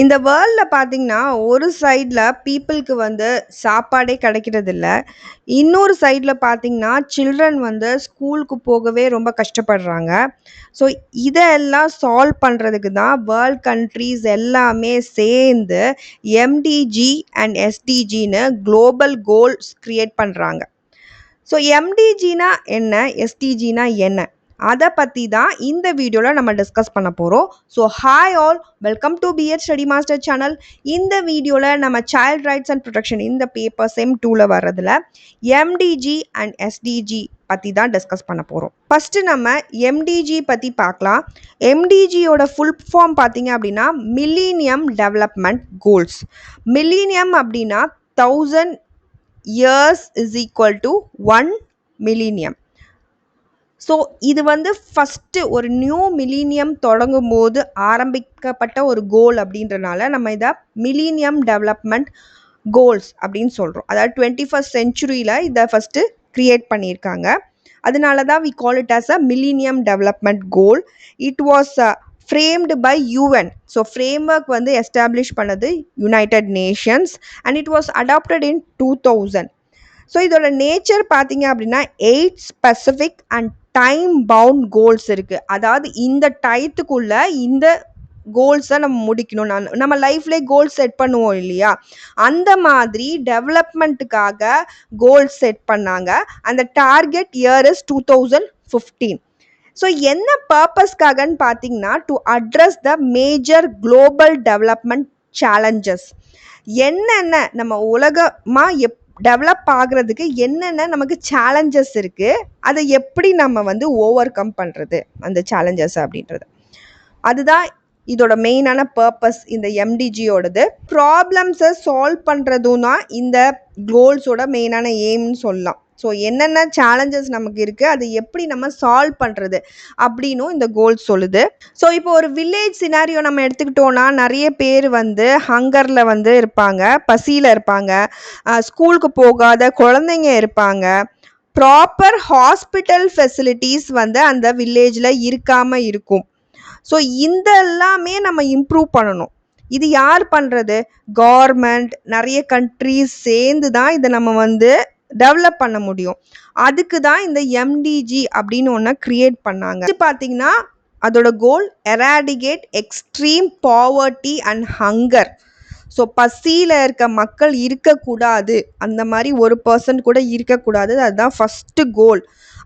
இந்த வேர்ல்ட்ல பார்த்தீங்கன்னா, ஒரு சைட்ல பீப்பிள்க்கு வந்து சாப்பாடே கிடைக்கிறதில்ல. இன்னொரு சைட்ல பார்த்தீங்கன்னா, சில்ட்ரன் வந்து ஸ்கூலுக்கு போகவே ரொம்ப கஷ்டப்படுறாங்க. ஸோ, இதெல்லாம் சால்வ் பண்றதுக்கு தான் வேர்ல்ட் கண்ட்ரீஸ் எல்லாமே சேர்ந்து எம்டிஜி அண்ட் எஸ்டிஜின்னு குளோபல் கோல்ஸ் கிரியேட் பண்றாங்க. ஸோ, எம்டிஜினா என்ன? எஸ்டிஜினா என்ன? அத பத்தி தான் இந்த வீடியோல நம்ம டிஸ்கஸ் பண்ண போறோம். So, hi all welcome to B Ed study master channel. இந்த வீடியோல நம்ம சைல்ட் ரைட்ஸ் அண்ட் ப்ரொடெக்ஷன் இந்த பேப்பர் செம் 2ல வர்றதுல எம்டிஜி அண்ட் எஸ்டிஜி பத்தி தான் டிஸ்கஸ் பண்ண போறோம். ஃபர்ஸ்ட் நம்ம எம்டிஜி பத்தி பார்க்கலாம். எம்டிஜியோட ஃபுல் ஃபார்ம் பார்த்தீங்க அப்படின்னா மில்லேனியம் டெவலப்மெண்ட் கோல்ஸ். மில்லேனியம் அப்படின்னா 1000 years is equal to 1 millennium. So இது வந்து ஃபஸ்ட்டு ஒரு நியூ மில்லேனியம் தொடங்கும் போது ஆரம்பிக்கப்பட்ட ஒரு கோல் அப்படின்றனால நம்ம இதை மில்லேனியம் டெவலப்மெண்ட் கோல்ஸ் அப்படின்னு சொல்கிறோம். அதாவது 21st செஞ்சுரியில் இதை ஃபஸ்ட்டு க்ரியேட் பண்ணியிருக்காங்க. அதனால தான் we call it as a millennium development goal. It was framed by UN. So framework வந்து எஸ்டாப்ளிஷ் பண்ணது United Nations and it was adopted in 2000. So இதோட நேச்சர் பார்த்தீங்க அப்படின்னா 8 specific and time bound goals இருக்குது. அதாவது இந்த டயத்துக்குள்ள இந்த கோல்ஸை நம்ம முடிக்கணும். நம்ம லைஃப்ல கோல்ஸ் செட் பண்ணுவோம் இல்லையா, அந்த மாதிரி டெவலப்மெண்ட்டுக்காக கோல்ஸ் செட் பண்ணாங்க. அந்த டார்கெட் இயர் இஸ் 2015. ஸோ என்ன பர்பஸ்க்காகன்னு பார்த்தீங்கன்னா to address the major global development challenges. என்னென்ன நம்ம உலகமாக டெவலப் ஆகுறதுக்கு என்னென்ன நமக்கு சேலஞ்சஸ் இருக்குது, அதை எப்படி நம்ம வந்து ஓவர் கம் பண்ணுறது அந்த சேலஞ்சஸ் அப்படின்றது. அதுதான் இதோட மெயினான பர்பஸ் இந்த எம்டிஜியோடது. ப்ராப்ளம்ஸை சால்வ் பண்ணுறதும் தான் இந்த கோல்ஸோட மெயினான எய்ம்னு சொல்லலாம். ஸோ என்னென்ன சேலஞ்சஸ் நமக்கு இருக்குது, அதை எப்படி நம்ம சால்வ் பண்ணுறது அப்படின்னும் இந்த கோல் சொல்லுது. ஸோ இப்போ ஒரு வில்லேஜ் சினாரியோ நம்ம எடுத்துக்கிட்டோன்னா நிறைய பேர் வந்து ஹங்கரில் வந்து இருப்பாங்க, பசியில் இருப்பாங்க, ஸ்கூலுக்கு போகாத குழந்தைங்க இருப்பாங்க, ப்ராப்பர் ஹாஸ்பிட்டல் ஃபெசிலிட்டிஸ் வந்து அந்த வில்லேஜில் இருக்காமல் இருக்கும். ஸோ இந்த எல்லாமே நம்ம இம்ப்ரூவ் பண்ணணும். இது யார் பண்ணுறது? கவர்மெண்ட், நிறைய கண்ட்ரிஸ் சேர்ந்து தான் இதை நம்ம வந்து டெவலப் பண்ண முடியும். அதுக்கு தான் இந்த எம்டிஜி அப்படின்னு ஒன்று கிரியேட் பண்ணாங்க. இது பார்த்தீங்கன்னா அதோட goal eradicate extreme poverty and hunger. So பசியில் இருக்க மக்கள் இருக்கக்கூடாது, அந்த மாதிரி ஒரு பர்சன் கூட இருக்கக்கூடாது. அதுதான் ஃபஸ்ட்டு கோல்.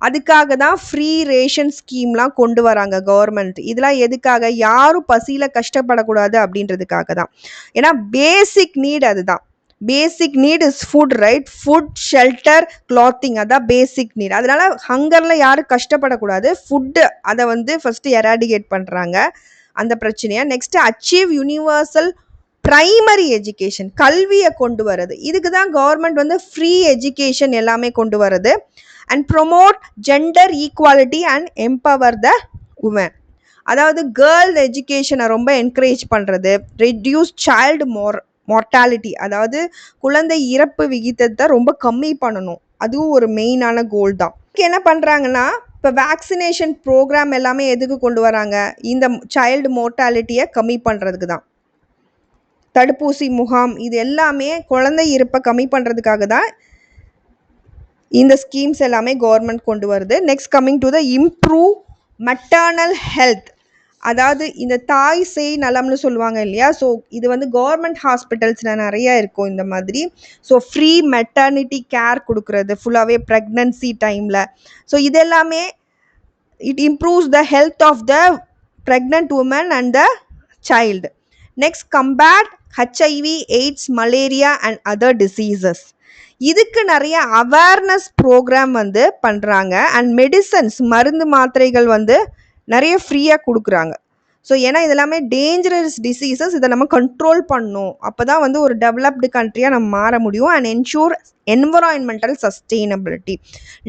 அதுக்காக தான் ஃப்ரீ ரேஷன் ஸ்கீம்லாம் கொண்டு வராங்க கவர்மெண்ட். இதெல்லாம் எதுக்காக? யாரும் பசியில் கஷ்டப்படக்கூடாது அப்படின்றதுக்காக தான். ஏன்னா பேசிக் நீட் அதுதான். பேசிக் need is food, right? Food, shelter, clothing, அதான் பேசிக் நீட். அதனால ஹங்கரில் யாரும் கஷ்டப்படக்கூடாது. ஃபுட்டு அதை வந்து ஃபஸ்ட்டு எராடிகேட் பண்ணுறாங்க அந்த பிரச்சனையை. Next achieve universal primary education, கல்வியை கொண்டு வர்றது. இதுக்கு தான் கவர்மெண்ட் வந்து ஃப்ரீ எஜுகேஷன் எல்லாமே கொண்டு வர்றது. And promote gender equality and empower the women. அதாவது கேர்ள் எஜுகேஷனை ரொம்ப என்கரேஜ் பண்ணுறது. ரெடியூஸ் சைல்டு மார்டாலிட்டி, அதாவது குழந்தை இறப்பு விகிதத்தை ரொம்ப கம்மி பண்ணணும். அதுவும் ஒரு மெயினான கோல் தான். என்ன பண்ணுறாங்கன்னா இப்போ வேக்சினேஷன் ப்ரோக்ராம் எல்லாமே எதுக்கு கொண்டு வராங்க? இந்த சைல்டு மோர்டாலிட்டியை கம்மி பண்ணுறதுக்கு தான். தடுப்பூசி முகாம், இது எல்லாமே குழந்தை இறப்பை கம்மி பண்ணுறதுக்காக தான் இந்த ஸ்கீம்ஸ் எல்லாமே கவர்மெண்ட் கொண்டு வருது. Next coming to the improve maternal health. அதாவது இந்த தாய் சேய் நலம்னு சொல்லுவாங்க இல்லையா, ஸோ இது வந்து கவர்மெண்ட் ஹாஸ்பிட்டல்ஸில் நிறைய இருக்கும் இந்த மாதிரி. ஸோ ஃப்ரீ மெட்டர்னிட்டி கேர் கொடுக்குறது ஃபுல்லாகவே ப்ரெக்னன்சி டைமில். ஸோ இது எல்லாமே it improves the health of the pregnant women and the child. Next combat HIV, AIDS, malaria and other diseases. இதுக்கு நிறைய அவேர்னஸ் ப்ரோக்ராம் வந்து பண்ணுறாங்க. அண்ட் மெடிசன்ஸ், மருந்து மாத்திரைகள் வந்து நிறைய ஃப்ரீயாக கொடுக்குறாங்க. ஸோ ஏன்னா இதெல்லாமே டேஞ்சரஸ் டிசீசஸ், இதை நம்ம கண்ட்ரோல் பண்ணணும். அப்போ தான் வந்து ஒரு டெவலப்டு கண்ட்ரியாக நம்ம மாற முடியும். அண்ட் என்ஷூர் என்விரான்மெண்டல் சஸ்டெயினபிலிட்டி,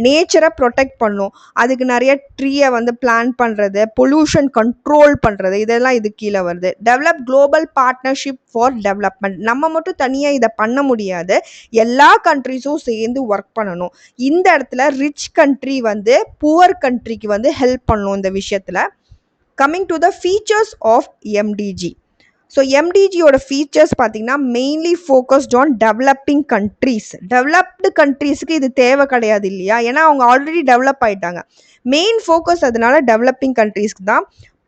நேச்சரை ப்ரொடெக்ட் பண்ணும். அதுக்கு நிறைய ட்ரீயை வந்து பிளான் பண்ணுறது, பொல்யூஷன் கண்ட்ரோல் பண்ணுறது, இதெல்லாம் இது கீழே வருது. Develop global partnership for development. நம்ம மட்டும் தனியாக இதை பண்ண முடியாது, எல்லா கண்ட்ரிஸும் சேர்ந்து ஒர்க் பண்ணணும். இந்த இடத்துல ரிச் கண்ட்ரி வந்து புவர் கண்ட்ரிக்கு வந்து ஹெல்ப் பண்ணணும் இந்த விஷயத்தில். Coming to the features of MDG. So எம்டிஜியோட ஃபீச்சர்ஸ் பார்த்தீங்கன்னா mainly focused on developing countries. Developed கண்ட்ரீஸுக்கு இது தேவை கிடையாது இல்லையா, ஏன்னா அவங்க ஆல்ரெடி டெவலப் ஆயிட்டாங்க. மெயின் ஃபோக்கஸ் அதனால டெவலப்பிங் கண்ட்ரீஸ்க்கு தான்.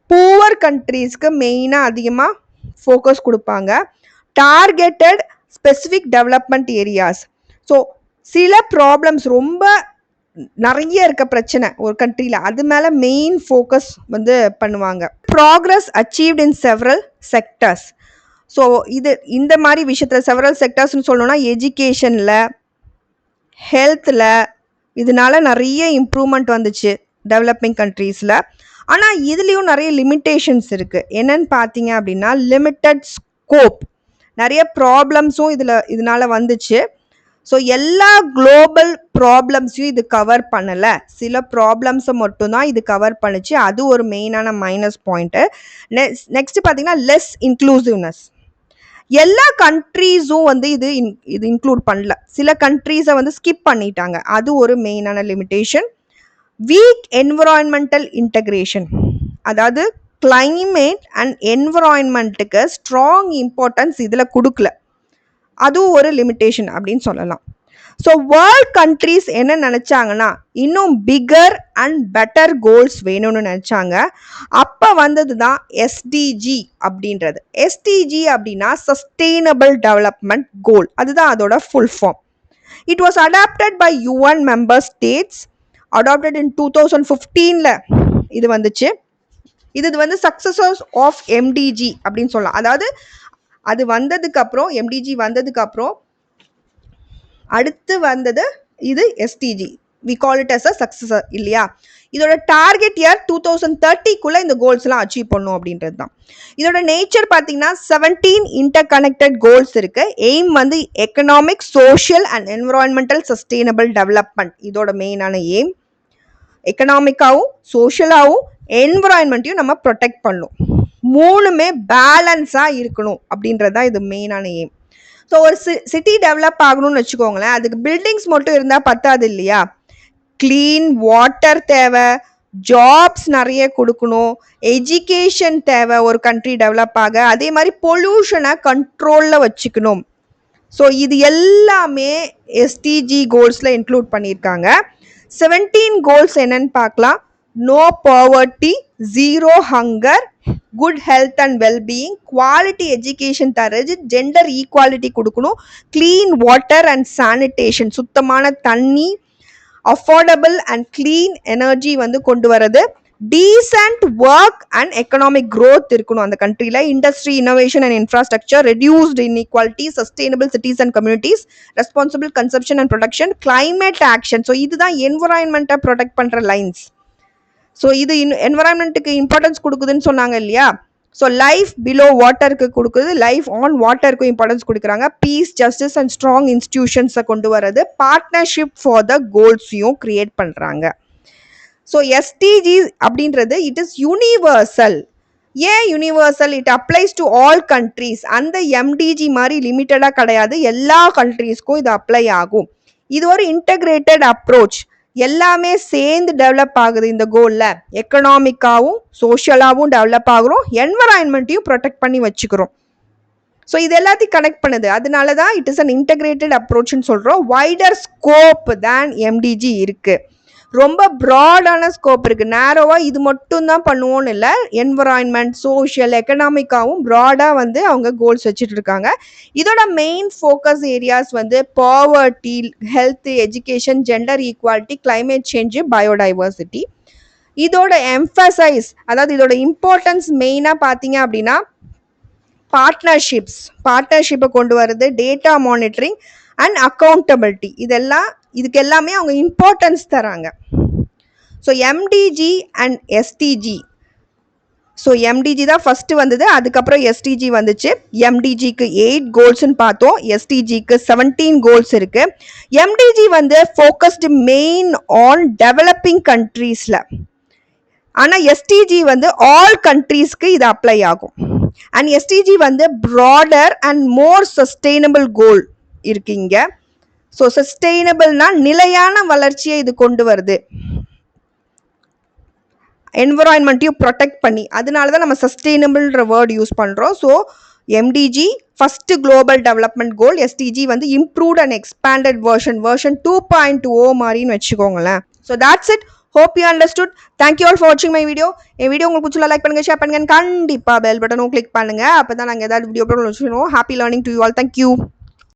புவர் கண்ட்ரீஸ்க்கு மெயினாக அதிகமாக ஃபோக்கஸ் கொடுப்பாங்க. Targeted specific development areas. So சில ப்ராப்ளம்ஸ் ரொம்ப நிறைய இருக்க பிரச்சனை ஒரு கண்ட்ரியில், அது மேலே மெயின் ஃபோக்கஸ் வந்து பண்ணுவாங்க. Progress achieved in several sectors. So இது இந்த மாதிரி விஷயத்தில் செவரல் செக்டர்ஸ்னு சொல்லணும்னா எஜுகேஷனில், ஹெல்த்தில், இதனால நிறைய இம்ப்ரூவ்மெண்ட் வந்துச்சு டெவலப்பிங் கண்ட்ரீஸில். ஆனால் இதுலேயும் நிறைய லிமிட்டேஷன்ஸ் இருக்குது. என்னன்னு பார்த்தீங்க அப்படின்னா லிமிட்டட் ஸ்கோப், நிறைய ப்ராப்ளம்ஸும் இதனால வந்துச்சு. ஸோ எல்லா குளோபல் ப்ராப்ளம்ஸையும் இது கவர் பண்ணலை, சில ப்ராப்ளம்ஸை மட்டும்தான் இது கவர் பண்ணுச்சு. அது ஒரு மெயினான மைனஸ் பாயிண்ட்டு. நெக்ஸ்ட் பார்த்தீங்கன்னா லெஸ் இன்க்ளூசிவ்னஸ். எல்லா கண்ட்ரீஸும் வந்து இது இன்க்ளூட் பண்ணல, சில கண்ட்ரீஸை வந்து ஸ்கிப் பண்ணிட்டாங்க, அது ஒரு மெயினான லிமிட்டேஷன். வீக் என்விரான்மெண்டல் இன்டகிரேஷன், அதாவது கிளைமேட் அண்ட் என்விரான்மெண்ட்டுக்கு ஸ்ட்ராங் இம்பார்ட்டன்ஸ் இதில் கொடுக்கல, அதுவும் ஒரு லிமிட்டேஷன் அப்படின்னு சொல்லலாம். ஸோ வேர்ல்ட் கண்ட்ரீஸ் என்ன நினச்சாங்கன்னா இன்னும் பிகர் அண்ட் பெட்டர் கோல்ஸ் வேணும்னு நினச்சாங்க. அப்போ வந்தது தான் எஸ்டிஜி அப்படின்றது. எஸ்டிஜி அப்படின்னா சஸ்டெயினபிள் டெவலப்மெண்ட் கோல், அதுதான் அதோட full form. It was adopted by UN member states, adopted in 2015ல் இது வந்துச்சு. இது வந்து சக்சஸர்ஸ் ஆஃப் எம்டிஜி அப்படின்னு சொல்லலாம். அதாவது அது வந்ததுக்கப்புறம், எம்டிஜி வந்ததுக்கப்புறம் அடுத்து வந்தது இது SDG. We call it as a successor இல்லையா. இதோட டார்கெட் இயர் 2030க்குள்ளே இந்த கோல்ஸ்லாம் அச்சீவ் பண்ணும் அப்படின்றது தான். இதோட நேச்சர் பார்த்தீங்கன்னா 17 இன்டர் கனெக்டட் கோல்ஸ் இருக்குது. எய்ம் வந்து economic, social and environmental sustainable development, இதோட மெயினான எய்ம். எக்கனாமிக்காகவும் சோஷியலாகவும் என்விரான்மெண்ட்டையும் நம்ம ப்ரொடெக்ட் பண்ணணும், மூணுமே பேலன்ஸாக இருக்கணும் அப்படின்றது தான் இது மெயினான எய்ம். ஸோ ஒரு சிட்டி டெவலப் ஆகணும்னு வச்சுக்கோங்களேன், அதுக்கு பில்டிங்ஸ் மட்டும் இருந்தால் பத்தாது இல்லையா, க்ளீன் வாட்டர் தேவை, ஜாப்ஸ் நிறைய கொடுக்கணும், எஜுகேஷன் தேவை ஒரு கண்ட்ரி டெவலப் ஆக, அதே மாதிரி பொல்யூஷனை கண்ட்ரோலில் வச்சுக்கணும். ஸோ இது எல்லாமே எஸ்டிஜி கோல்ஸில் இன்க்ளூட் பண்ணியிருக்காங்க. 17 கோல்ஸ் என்னன்னு பார்க்கலாம். No poverty, zero hunger, good health and wellbeing, quality education தரது, ஜெண்டர் ஈக்குவாலிட்டி கொடுக்கணும், க்ளீன் வாட்டர் அண்ட் சானிடேஷன், சுத்தமான தண்ணி, அஃபோர்டபுள் அண்ட் க்ளீன் எனர்ஜி வந்து கொண்டு வரது, decent work and economic growth இருக்கணும் அந்த கண்ட்ரியில், industry, innovation and infrastructure, reduced inequality, sustainable cities and communities, responsible consumption and production, climate action. So இதுதான் என்விரான்மெண்ட்டை ப்ரொடெக்ட் பண்ணுற லைன்ஸ். ஸோ இது என்விரான்மெண்ட்டுக்கு இம்பார்ட்டன்ஸ் கொடுக்குதுன்னு சொன்னாங்க இல்லையா. ஸோ லைஃப் பிலோ வாட்டருக்கு கொடுக்குது, லைஃப் ஆன் வாட்டருக்கும் இம்பார்ட்டன்ஸ் கொடுக்குறாங்க, பீஸ், ஜஸ்டிஸ் அண்ட் ஸ்ட்ராங் இன்ஸ்டிடியூஷன்ஸை கொண்டு வரது, பார்ட்னர்ஷிப் ஃபார் த கோல்ஸையும் கிரியேட் பண்ணுறாங்க. ஸோ எஸ்டிஜி அப்படின்றது இட் இஸ் யூனிவர்சல். ஏன் universal? It applies to all countries. அந்த எம்டிஜி மாதிரி லிமிட்டடாக கிடையாது, எல்லா கண்ட்ரீஸ்க்கும் இது அப்ளை ஆகும். இது ஒரு இன்டகிரேட்டட் அப்ரோச், எல்லாமே சேர்ந்து டெவலப் ஆகுது இந்த கோலில். எக்கனாமிக்காகவும் சோஷியலாகவும் டெவலப் ஆகிறோம், என்வரான்மெண்ட்டையும் ப்ரொடெக்ட் பண்ணி வச்சுக்கிறோம். ஸோ இது எல்லாத்தையும் கனெக்ட் பண்ணுது, அதனால தான் இட் இஸ் அன் இன்டகிரேட்டட் அப்ரோச்னு சொல்கிறோம். வைடர் ஸ்கோப் தேன் எம்டிஜி இருக்குது, ரொம்ப ப்ராடான ஸ்கோப் இருக்குது. நேரோவாக இது மட்டும் தான் பண்ணுவோன்னு இல்லை, என்விரான்மெண்ட், சோஷியல், எக்கனாமிக்காகவும் ப்ராடாக வந்து அவங்க கோல்ஸ் வச்சுட்டு இருக்காங்க. இதோட மெயின் ஃபோக்கஸ் ஏரியாஸ் வந்து poverty, health, education, gender equality, climate change, biodiversity. இதோட எம்ஃபசைஸ், அதாவது இதோட இம்பார்ட்டன்ஸ் மெயினாக பார்த்தீங்க அப்படின்னா பார்ட்னர்ஷிப்பை கொண்டு வருது, டேட்டா மானிட்டரிங் அண்ட் அக்கௌண்டபிலிட்டி, இதுக்கு எல்லாமே அவங்க இம்பார்ட்டன்ஸ் தராங்க. So MTG and SDG. So MTG தான் ஃபஸ்ட்டு வந்தது, அதுக்கப்புறம் எஸ்டிஜி வந்துச்சு. எம்டிஜிக்கு 8 கோல்ஸ்ன்னு பார்த்தோம், எஸ்டிஜிக்கு 17 கோல்ஸ் இருக்குது. எம்டிஜி வந்து ஃபோக்கஸ்டு மெயின் ஆன் டெவலப்பிங் கண்ட்ரீஸில், ஆனால் எஸ்டிஜி வந்து ஆல் கண்ட்ரீஸ்க்கு இது அப்ளை ஆகும். அண்ட் எஸ்டிஜி வந்து ப்ராடர் அண்ட் மோர் சஸ்டெயினபிள் கோல் இருக்கு இங்கே. ஸோ சஸ்டெயினபிள்னா நிலையான வளர்ச்சியை இது கொண்டு வருது, என்விரான்மெண்ட்டையும் ப்ரொடெக்ட் பண்ணி, அதனால தான் நம்ம சஸ்டெயினபிள்ன்ற வேர்ட் யூஸ் பண்ணுறோம். So MDG first global development goal, SDG வந்து improved and expanded version 2.0 மாதிரின்னு வச்சுக்கோங்களேன். So that's it. Hope you understood. Thank you all for watching my video. N video உங்களுக்கு பிடிச்சா லைக் பண்ணுங்க, ஷேர் பண்ணுங்க, கண்டிப்பா பெல் பட்டனும் கிளிக் பண்ணுங்க. அப்பதான் நாங்க ஏதாவது வீடியோ போடணும். Happy learning to you all. Thank you.